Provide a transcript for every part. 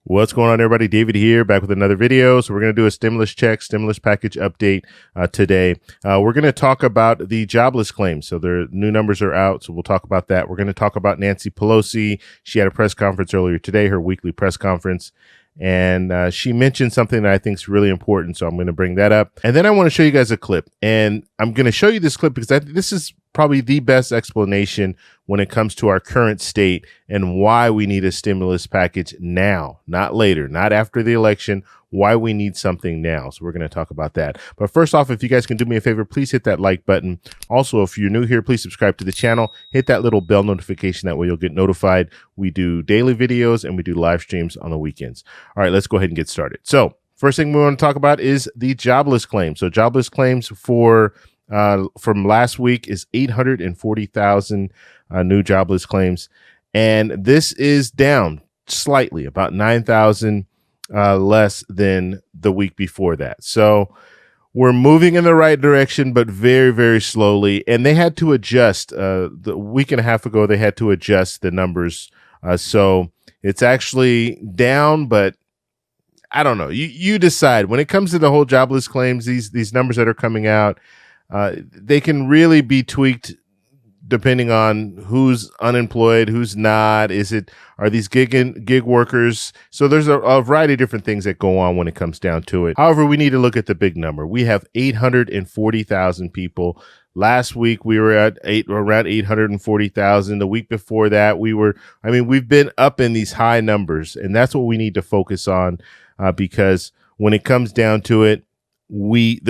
What's going on, everybody? David here, back with another video. So we're going to do a stimulus package update today. We're going to talk about the jobless claims. So their new numbers are out, so we'll talk about that. We're going to talk about Nancy Pelosi. She had a press conference earlier today, her weekly press conference, and she mentioned something that I think is really important, so I'm going to bring that up. And then I want to show you guys a clip, and I'm going to show you this clip because this is probably the best explanation when it comes to our current state and why we need a stimulus package now, not later, not after the election, why we need something now. So we're going to talk about that. But first off, if you guys can do me a favor, please hit that like button. Also, if you're new here, please subscribe to the channel. Hit that little bell notification. That way you'll get notified. We do daily videos and we do live streams on the weekends. All right, let's go ahead and get started. So first thing we want to talk about is the jobless claims. So jobless claims from last week is 840,000 new jobless claims. And this is down slightly, about 9,000 less than the week before that. So we're moving in the right direction, but very, very slowly. And they had to adjust the week and a half ago. They had to adjust the numbers. So it's actually down, but I don't know. You decide. When it comes to the whole jobless claims, these numbers that are coming out, they can really be tweaked depending on who's unemployed, who's not. Are these gig workers? So there's a variety of different things that go on when it comes down to it. However, we need to look at the big number. We have 840,000 people. Last week we were at around 840,000. The week before that we've been up in these high numbers, and that's what we need to focus on because when it comes down to it,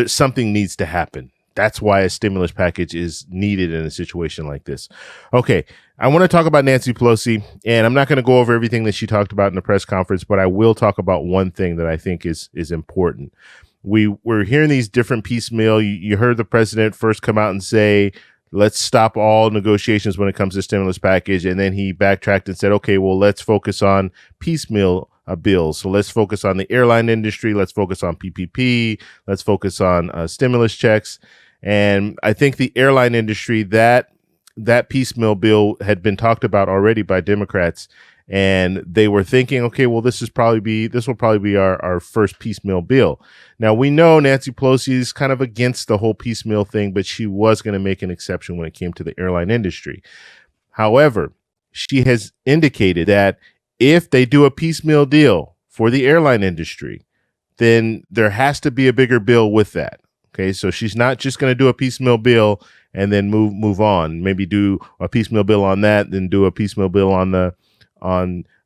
something needs to happen. That's why a stimulus package is needed in a situation like this. Okay, I want to talk about Nancy Pelosi, and I'm not going to go over everything that she talked about in the press conference, but I will talk about one thing that I think is important. We're hearing these different piecemeal. You heard the president first come out and say, let's stop all negotiations when it comes to stimulus package, and then he backtracked and said, okay, well, let's focus on piecemeal bills. So let's focus on the airline industry. Let's focus on PPP. Let's focus on stimulus checks. And I think the airline industry, that piecemeal bill had been talked about already by Democrats, and they were thinking, okay, well, this will probably be our first piecemeal bill. Now, we know Nancy Pelosi is kind of against the whole piecemeal thing, but she was going to make an exception when it came to the airline industry. However, she has indicated that if they do a piecemeal deal for the airline industry, then there has to be a bigger bill with that. Okay, so she's not just going to do a piecemeal bill and then move on. Maybe do a piecemeal bill on that, then do a piecemeal bill on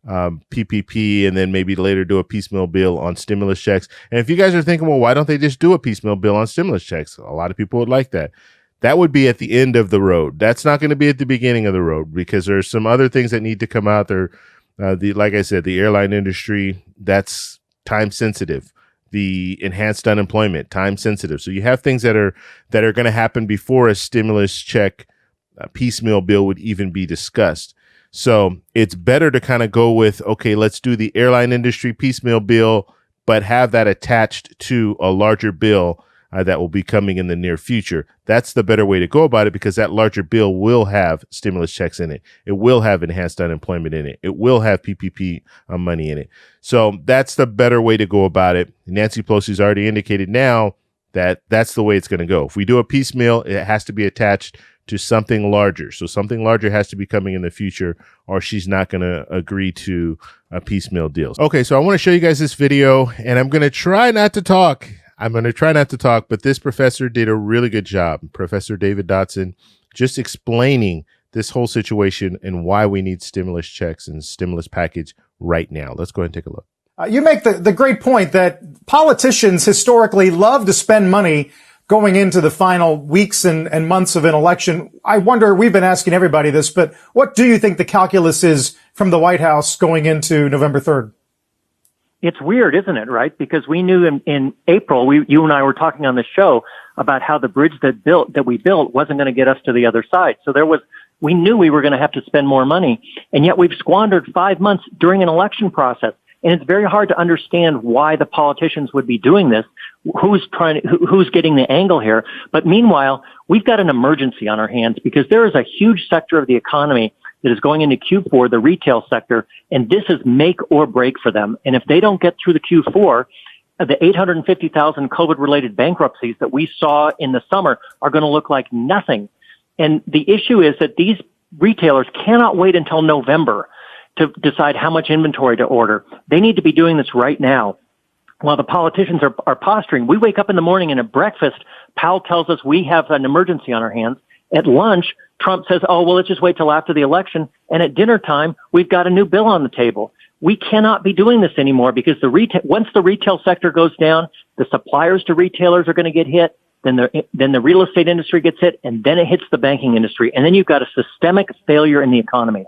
PPP, and then maybe later do a piecemeal bill on stimulus checks. And if you guys are thinking, well, why don't they just do a piecemeal bill on stimulus checks? A lot of people would like that. That would be at the end of the road. That's not going to be at the beginning of the road because there's some other things that need to come out there. Like I said, the airline industry, that's time sensitive. The enhanced unemployment, time sensitive. So you have things that are going to happen before a stimulus check piecemeal bill would even be discussed. So it's better to kind of go with, okay, let's do the airline industry piecemeal bill, but have that attached to a larger bill that will be coming in the near future. That's the better way to go about it because that larger bill will have stimulus checks in it. It will have enhanced unemployment in it. It will have PPP money in it. So that's the better way to go about it. Nancy Pelosi's already indicated now that that's the way it's going to go. If we do a piecemeal, it has to be attached to something larger. So something larger has to be coming in the future, or she's not going to agree to a piecemeal deal. Okay, so I want to show you guys this video, and I'm going to try not to talk. But this professor did a really good job, Professor David Dotson, just explaining this whole situation and why we need stimulus checks and stimulus package right now. Let's go ahead and take a look. You make the great point that politicians historically love to spend money going into the final weeks and months of an election. I wonder, we've been asking everybody this, but what do you think the calculus is from the White House going into November 3rd? It's weird, isn't it, right? Because we knew in April, you and I were talking on the show about how the bridge that we built wasn't going to get us to the other side. So we knew we were going to have to spend more money, and yet we've squandered 5 months during an election process. And it's very hard to understand why the politicians would be doing this. Who's getting the angle here? But meanwhile, we've got an emergency on our hands because there is a huge sector of the economy that is going into Q4, the retail sector, and this is make or break for them. And if they don't get through the Q4, the 850,000 COVID-related bankruptcies that we saw in the summer are going to look like nothing. And the issue is that these retailers cannot wait until November to decide how much inventory to order. They need to be doing this right now. While the politicians are posturing, we wake up in the morning and at breakfast, Powell tells us we have an emergency on our hands. At lunch, Trump says, oh, well, let's just wait till after the election. And at dinner time, we've got a new bill on the table. We cannot be doing this anymore because once the retail sector goes down, the suppliers to retailers are going to get hit. Then the real estate industry gets hit, and then it hits the banking industry. And then you've got a systemic failure in the economy.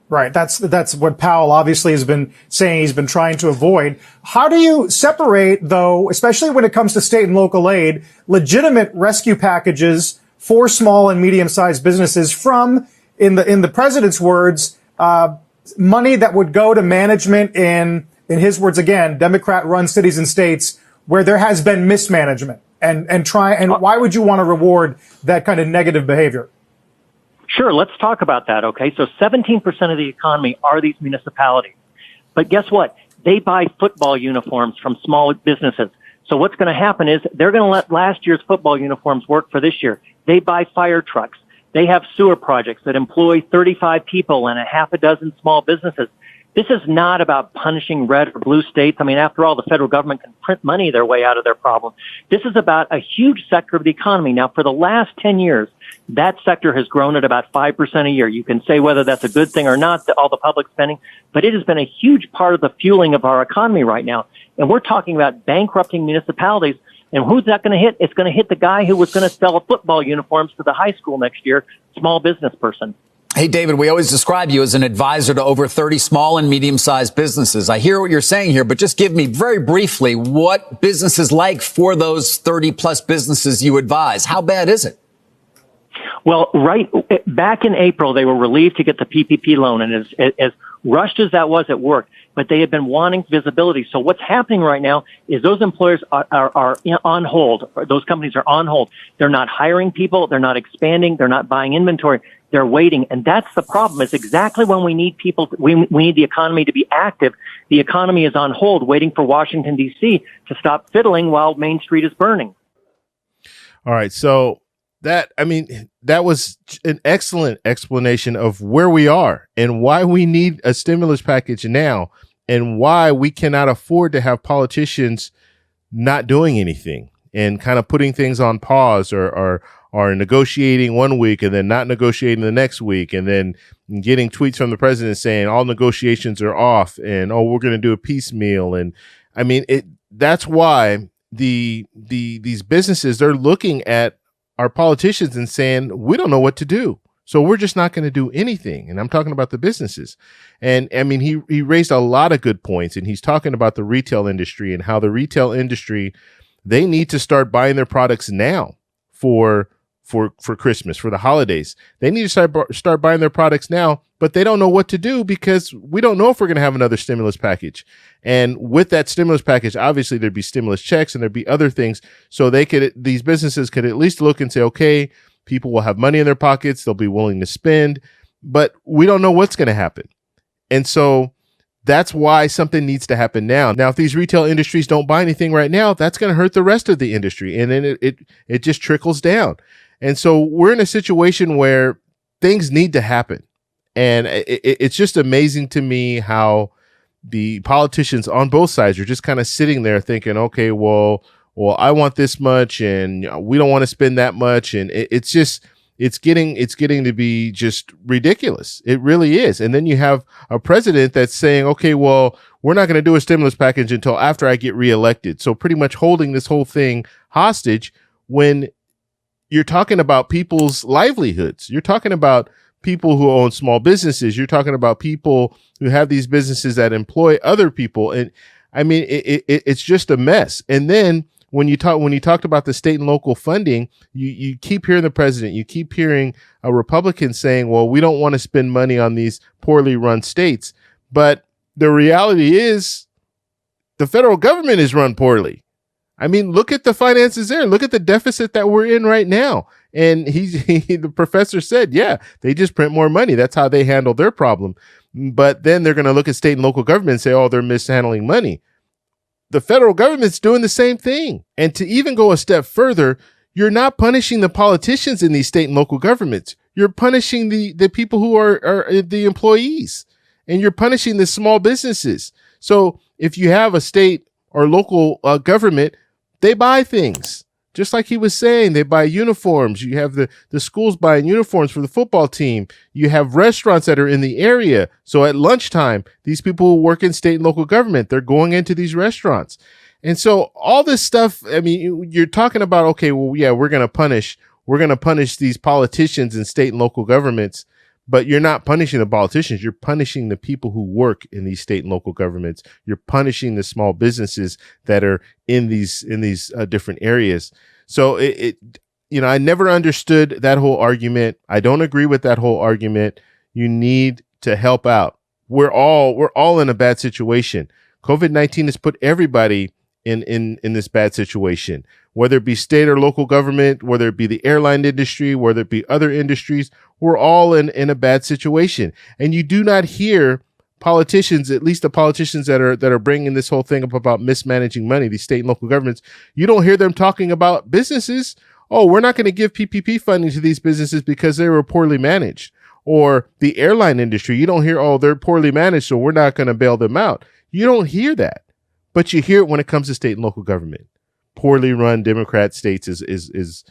Right. That's what Powell obviously has been saying he's been trying to avoid. How do you separate, though, especially when it comes to state and local aid, legitimate rescue packages for small and medium-sized businesses from, in the president's words, money that would go to management in his words again, Democrat-run cities and states where there has been mismanagement? And why would you want to reward that kind of negative behavior? Sure, let's talk about that, okay? So 17% of the economy are these municipalities. But guess what? They buy football uniforms from small businesses. So what's going to happen is they're going to let last year's football uniforms work for this year. They buy fire trucks. They have sewer projects that employ 35 people and a half a dozen small businesses. This is not about punishing red or blue states. I mean, after all, the federal government can print money their way out of their problem. This is about a huge sector of the economy. Now, for the last 10 years, that sector has grown at about 5% a year. You can say whether that's a good thing or not, all the public spending, but it has been a huge part of the fueling of our economy right now. And we're talking about bankrupting municipalities. And who's that going to hit? It's going to hit the guy who was going to sell football uniforms to the high school next year, small business person. Hey, David, we always describe you as an advisor to over 30 small and medium-sized businesses. I hear what you're saying here, but just give me very briefly what business is like for those 30-plus businesses you advise. How bad is it? Well, back in April, they were relieved to get the PPP loan, and as rushed as that was, it worked. But they had been wanting visibility. So what's happening right now is those employers are on hold. Those companies are on hold. They're not hiring people. They're not expanding. They're not buying inventory. They're waiting. And that's the problem. It's exactly when we need people, we need the economy to be active. The economy is on hold, waiting for Washington, D.C. to stop fiddling while Main Street is burning. All right. So that was an excellent explanation of where we are and why we need a stimulus package now and why we cannot afford to have politicians not doing anything and kind of putting things on pause or negotiating one week and then not negotiating the next week and then getting tweets from the president saying all negotiations are off and, oh, we're going to do a piecemeal. And I mean, that's why these businesses, they're looking at our politicians and saying, we don't know what to do. So we're just not going to do anything. And I'm talking about the businesses. And I mean, he raised a lot of good points, and he's talking about the retail industry and how the retail industry, they need to start buying their products now for Christmas, for the holidays. They need to start buying their products now, but they don't know what to do because we don't know if we're going to have another stimulus package. And with that stimulus package, obviously there'd be stimulus checks and there'd be other things. So these businesses could at least look and say, okay, people will have money in their pockets. They'll be willing to spend, but we don't know what's going to happen. And so that's why something needs to happen now. Now, if these retail industries don't buy anything right now, that's going to hurt the rest of the industry. And then it just trickles down. And so we're in a situation where things need to happen. And it's just amazing to me how the politicians on both sides are just kind of sitting there thinking, okay, well, I want this much and we don't want to spend that much. And it's getting to be just ridiculous. It really is. And then you have a president that's saying, okay, well, we're not going to do a stimulus package until after I get reelected. So pretty much holding this whole thing hostage when you're talking about people's livelihoods. You're talking about people who own small businesses. You're talking about people who have these businesses that employ other people. And I mean, it's just a mess. And then when you talked about the state and local funding, you keep hearing the president, you keep hearing a Republican saying, well, we don't want to spend money on these poorly run states. But the reality is the federal government is run poorly. I mean, look at the finances there. Look at the deficit that we're in right now. And the professor said, yeah, they just print more money. That's how they handle their problem. But then they're going to look at state and local government and say, oh, they're mishandling money. The federal government's doing the same thing. And to even go a step further, you're not punishing the politicians in these state and local governments. You're punishing the people who are the employees, and you're punishing the small businesses. So if you have a state or local government, they buy things. Just like he was saying, they buy uniforms. You have the schools buying uniforms for the football team. You have restaurants that are in the area. So at lunchtime, these people who work in state and local government, they're going into these restaurants. And so all this stuff, I mean, you're talking about, okay, well, yeah, we're going to punish these politicians in state and local governments, but you're not punishing the politicians. You're punishing the people who work in these state and local governments. You're punishing the small businesses that are in these different areas. So I never understood that whole argument. I don't agree with that whole argument. You need to help out. We're all in a bad situation. COVID-19 has put everybody in this bad situation, whether it be state or local government, whether it be the airline industry, whether it be other industries. We're all in a bad situation. And you do not hear politicians, at least the politicians that are bringing this whole thing up about mismanaging money, these state and local governments, you don't hear them talking about businesses. Oh, we're not going to give PPP funding to these businesses because they were poorly managed. Or the airline industry, you don't hear, oh, they're poorly managed, so we're not going to bail them out. You don't hear that. But you hear it when it comes to state and local government. Poorly run Democrat states is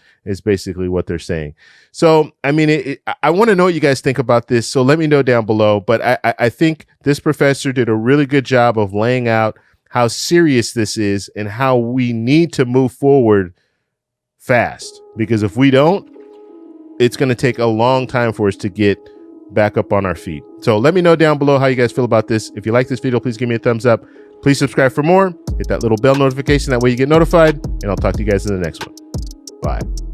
basically what they're saying. So, I mean, I want to know what you guys think about this. So let me know down below. But I think this professor did a really good job of laying out how serious this is and how we need to move forward fast. Because if we don't, it's going to take a long time for us to get back up on our feet. So let me know down below how you guys feel about this. If you like this video, please give me a thumbs up. Please subscribe for more. Hit that little bell notification. That way you get notified. And I'll talk to you guys in the next one. Bye.